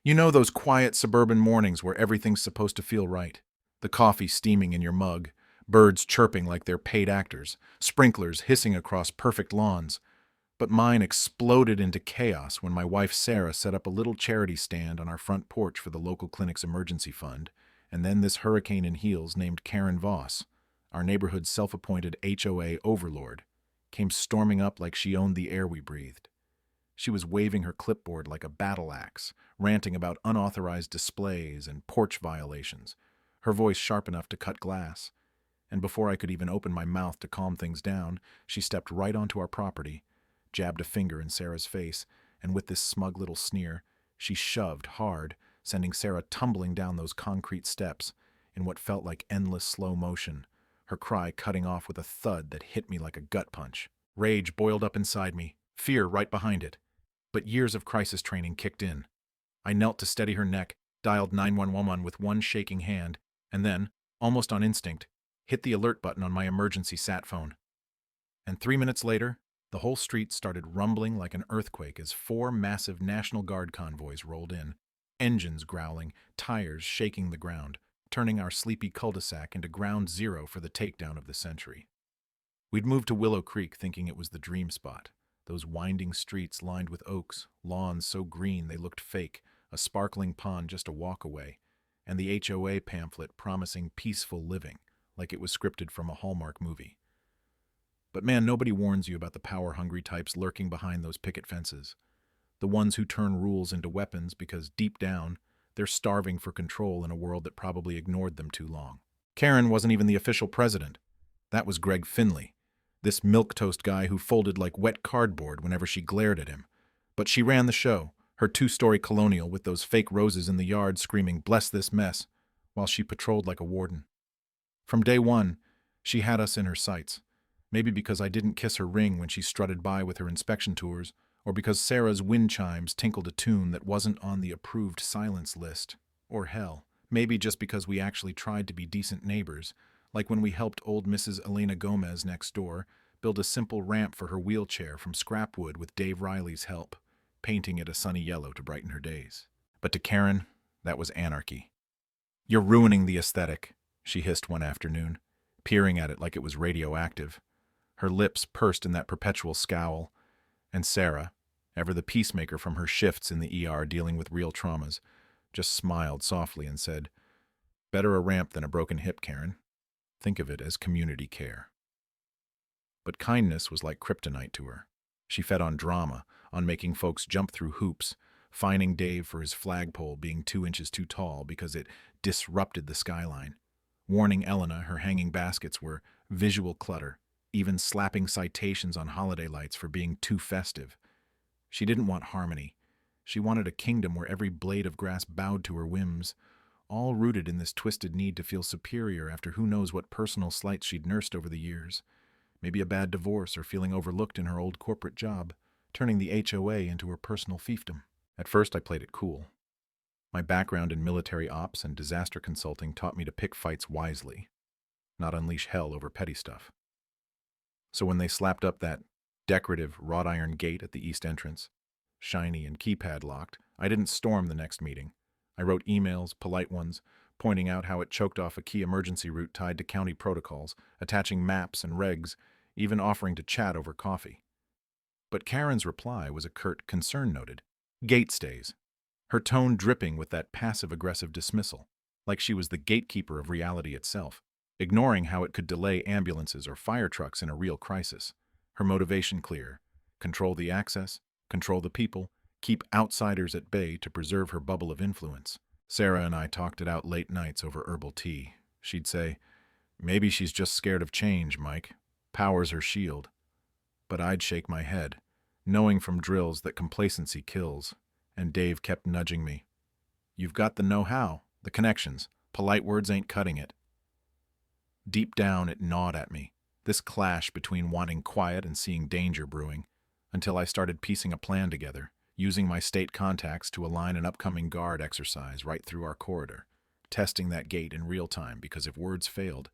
You know those quiet suburban mornings where everything's supposed to feel right? The coffee steaming in your mug, birds chirping like they're paid actors, sprinklers hissing across perfect lawns. But mine exploded into chaos when my wife Sarah set up a little charity stand on our front porch for the local clinic's emergency fund, and then this hurricane in heels named Karen Voss, our neighborhood's self-appointed HOA overlord, came storming up like she owned the air we breathed. She was waving her clipboard like a battle axe, ranting about unauthorized displays and porch violations, her voice sharp enough to cut glass. And before I could even open my mouth to calm things down, she stepped right onto our property, jabbed a finger in Sarah's face, and with this smug little sneer, she shoved hard, sending Sarah tumbling down those concrete steps in what felt like endless slow motion, her cry cutting off with a thud that hit me like a gut punch. Rage boiled up inside me, fear right behind it. But years of crisis training kicked in. I knelt to steady her neck, dialed 911 with one shaking hand, and then, almost on instinct, hit the alert button on my emergency sat phone. And 3 minutes later, the whole street started rumbling like an earthquake as four massive National Guard convoys rolled in, engines growling, tires shaking the ground, turning our sleepy cul-de-sac into ground zero for the takedown of the century. We'd moved to Willow Creek thinking it was the dream spot. Those winding streets lined with oaks, lawns so green they looked fake, a sparkling pond just a walk away, and the HOA pamphlet promising peaceful living, like it was scripted from a Hallmark movie. But man, nobody warns you about the power-hungry types lurking behind those picket fences. The ones who turn rules into weapons because, deep down, they're starving for control in a world that probably ignored them too long. Karen wasn't even the official president. That was Greg Finley, this milquetoast guy who folded like wet cardboard whenever she glared at him. But she ran the show, her two-story colonial with those fake roses in the yard screaming, "Bless this mess," while she patrolled like a warden. From day one, she had us in her sights. Maybe because I didn't kiss her ring when she strutted by with her inspection tours, or because Sarah's wind chimes tinkled a tune that wasn't on the approved silence list. Or hell, maybe just because we actually tried to be decent neighbors, like when we helped old Mrs. Elena Gomez next door build a simple ramp for her wheelchair from scrap wood with Dave Riley's help, painting it a sunny yellow to brighten her days. But to Karen, that was anarchy. "You're ruining the aesthetic," she hissed one afternoon, peering at it like it was radioactive. Her lips pursed in that perpetual scowl, and Sarah, ever the peacemaker from her shifts in the ER dealing with real traumas, just smiled softly and said, "Better a ramp than a broken hip, Karen. Think of it as community care." But kindness was like kryptonite to her. She fed on drama, on making folks jump through hoops, fining Dave for his flagpole being 2 inches too tall because it disrupted the skyline, warning Elena her hanging baskets were visual clutter, even slapping citations on holiday lights for being too festive. She didn't want harmony. She wanted a kingdom where every blade of grass bowed to her whims, all rooted in this twisted need to feel superior after who knows what personal slights she'd nursed over the years. Maybe a bad divorce or feeling overlooked in her old corporate job, turning the HOA into her personal fiefdom. At first I played it cool. My background in military ops and disaster consulting taught me to pick fights wisely, not unleash hell over petty stuff. So when they slapped up that decorative wrought iron gate at the east entrance, shiny and keypad locked, I didn't storm the next meeting. I wrote emails, polite ones, pointing out how it choked off a key emergency route tied to county protocols, attaching maps and regs, even offering to chat over coffee. But Karen's reply was a curt concern noted. "Gate stays." Her tone dripping with that passive-aggressive dismissal, like she was the gatekeeper of reality itself, ignoring how it could delay ambulances or fire trucks in a real crisis. Her motivation clear: control the access, control the people, keep outsiders at bay to preserve her bubble of influence. Sarah and I talked it out late nights over herbal tea. She'd say, "Maybe she's just scared of change, Mike. Power's her shield." But I'd shake my head, knowing from drills that complacency kills, and Dave kept nudging me. "You've got the know-how, the connections. Polite words ain't cutting it." Deep down, it gnawed at me, this clash between wanting quiet and seeing danger brewing, until I started piecing a plan together, using my state contacts to align an upcoming guard exercise right through our corridor, testing that gate in real time because if words failed,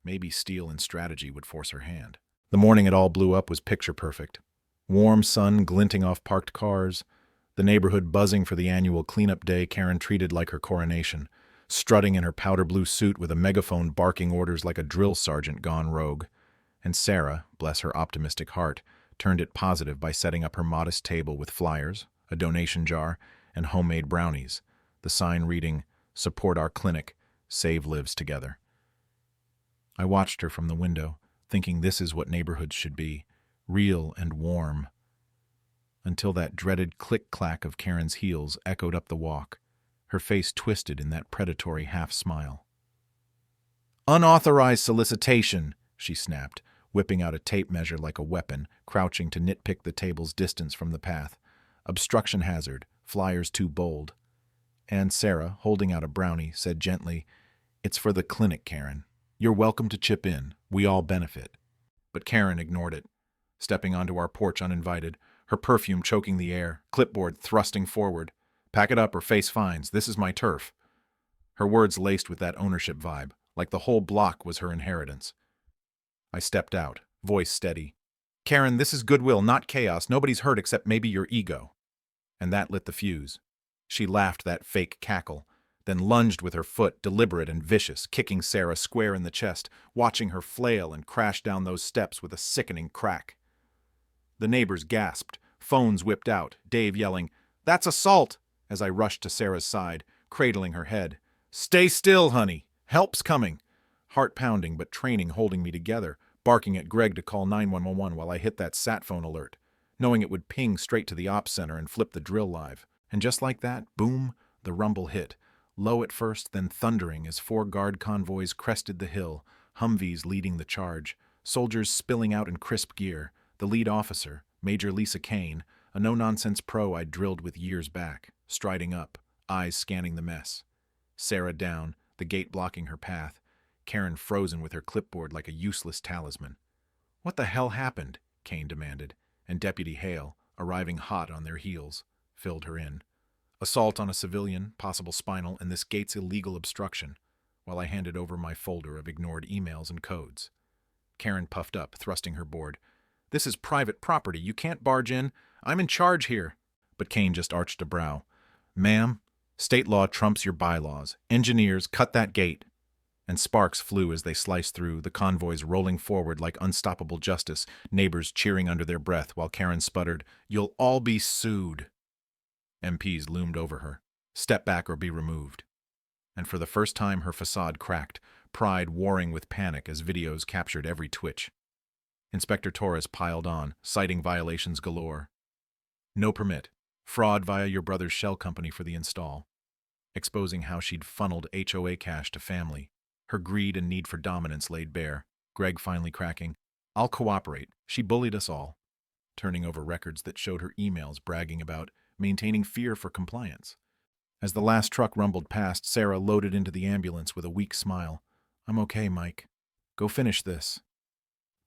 maybe steel and strategy would force her hand. The morning it all blew up was picture perfect. Warm sun glinting off parked cars, The neighborhood buzzing for the annual cleanup day Karen treated like her coronation, strutting in her powder blue suit with a megaphone barking orders like a drill sergeant gone rogue. And Sarah, bless her optimistic heart, turned it positive by setting up her modest table with flyers, a donation jar, and homemade brownies, the sign reading, "Support our clinic, save lives together." I watched her from the window, thinking this is what neighborhoods should be, real and warm, until that dreaded click-clack of Karen's heels echoed up the walk, her face twisted in that predatory half-smile. "Unauthorized solicitation," she snapped, whipping out a tape measure like a weapon, crouching to nitpick the table's distance from the path. "Obstruction hazard, flyers too bold." And Sarah, holding out a brownie, said gently, "It's for the clinic, Karen. You're welcome to chip in. We all benefit." But Karen ignored it, stepping onto our porch uninvited, her perfume choking the air, clipboard thrusting forward. "Pack it up or face fines. This is my turf." Her words laced with that ownership vibe, like the whole block was her inheritance. I stepped out, voice steady. "Karen, this is goodwill, not chaos. Nobody's hurt except maybe your ego." And that lit the fuse. She laughed that fake cackle, then lunged with her foot, deliberate and vicious, kicking Sarah square in the chest, watching her flail and crash down those steps with a sickening crack. The neighbors gasped, phones whipped out, Dave yelling, "That's assault!" as I rushed to Sarah's side, cradling her head. "Stay still, honey. Help's coming." Heart pounding but training holding me together, barking at Greg to call 911 while I hit that sat phone alert, knowing it would ping straight to the ops center and flip the drill live. And just like that, boom, the rumble hit, low at first, then thundering as 4 guard convoys crested the hill, Humvees leading the charge, soldiers spilling out in crisp gear, the lead officer, Major Lisa Kane, a no-nonsense pro I'd drilled with years back, striding up, eyes scanning the mess. Sarah down, the gate blocking her path, Karen frozen with her clipboard like a useless talisman. "What the hell happened?" Kane demanded, and Deputy Hale, arriving hot on their heels, filled her in. Assault on a civilian, possible spinal, and this gate's illegal obstruction, while I handed over my folder of ignored emails and codes. Karen puffed up, thrusting her board. "This is private property. You can't barge in. I'm in charge here." But Kane just arched a brow. "Ma'am, state law trumps your bylaws. Engineers, cut that gate." And sparks flew as they sliced through, the convoys rolling forward like unstoppable justice, neighbors cheering under their breath while Karen sputtered, "You'll all be sued." MPs loomed over her. "Step back or be removed." And for the first time her facade cracked, pride warring with panic as videos captured every twitch. Inspector Torres piled on, citing violations galore. "No permit. Fraud via your brother's shell company for the install." Exposing how she'd funneled HOA cash to family, her greed and need for dominance laid bare, Greg finally cracking, "I'll cooperate. She bullied us all." Turning over records that showed her emails bragging about maintaining fear for compliance. As the last truck rumbled past, Sarah loaded into the ambulance with a weak smile. "I'm okay, Mike. Go finish this."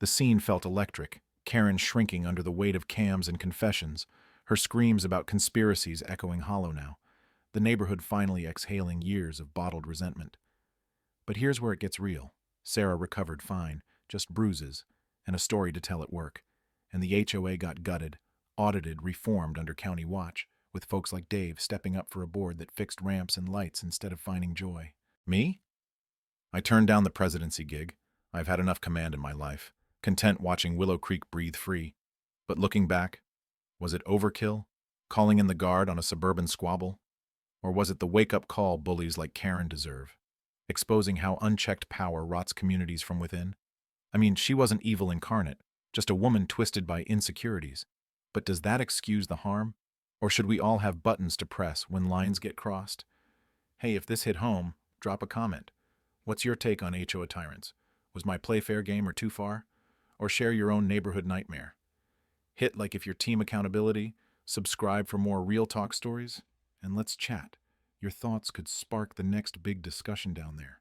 The scene felt electric, Karen shrinking under the weight of cams and confessions, her screams about conspiracies echoing hollow now, the neighborhood finally exhaling years of bottled resentment. But here's where it gets real. Sarah recovered fine, just bruises, and a story to tell at work. And the HOA got gutted, audited, reformed under county watch, with folks like Dave stepping up for a board that fixed ramps and lights instead of finding joy. Me? I turned down the presidency gig. I've had enough command in my life, content watching Willow Creek breathe free. But looking back, was it overkill? Calling in the guard on a suburban squabble? Or was it the wake-up call bullies like Karen deserve? Exposing how unchecked power rots communities from within? I mean, she wasn't evil incarnate, just a woman twisted by insecurities. But does that excuse the harm? Or should we all have buttons to press when lines get crossed? Hey, if this hit home, drop a comment. What's your take on HOA tyrants? Was my play fair game or too far? Or share your own neighborhood nightmare. Hit like if your team accountability, subscribe for more real talk stories, and let's chat. Your thoughts could spark the next big discussion down there.